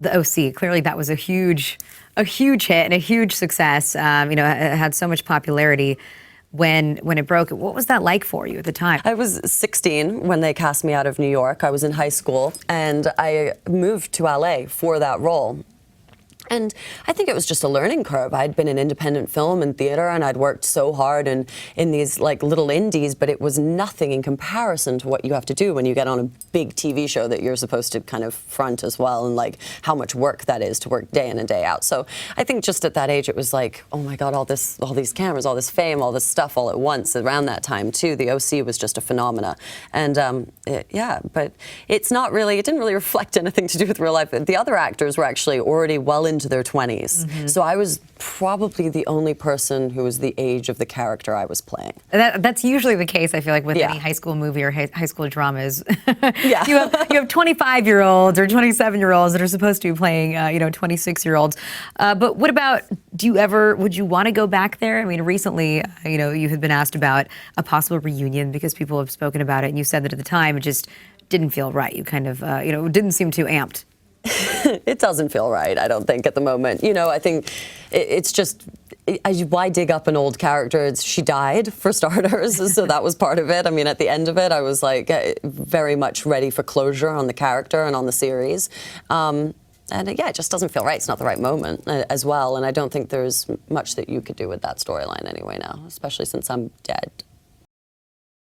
The OC, clearly that was a huge hit and a huge success. You know, it had so much popularity when it broke. What was that like for you at the time? I was 16 when they cast me out of New York. I was in high school, and I moved to LA for that role. And I think it was just a learning curve. I'd been in independent film and theater, and I'd worked so hard in these like little indies, but it was nothing in comparison to what you have to do when you get on a big TV show that you're supposed to kind of front as well, and like how much work that is to work day in and day out. So I think just at that age, it was like, oh my God, all these cameras, all this fame, all this stuff all at once. Around that time too, the OC was just a phenomena. And yeah, but it's not really, it didn't really reflect anything to do with real life. The other actors were actually already well into their 20s. Mm-hmm. So I was probably the only person who was the age of the character I was playing. That's usually the case, I feel like, with any high school movie or high school dramas. Yeah. you have 25-year-olds or 27-year-olds that are supposed to be playing, 26-year-olds. But what about, would you want to go back there? I mean, recently, you had been asked about a possible reunion because people have spoken about it, and you said that at the time it just didn't feel right. You kind of, didn't seem too amped. It doesn't feel right, I don't think, at the moment. I think it's just, why dig up an old character? She died, for starters, so that was part of it. I mean, at the end of it, I was like very much ready for closure on the character and on the series. And yeah, it just doesn't feel right. It's not the right moment as well. And I don't think there's much that you could do with that storyline anyway now, especially since I'm dead.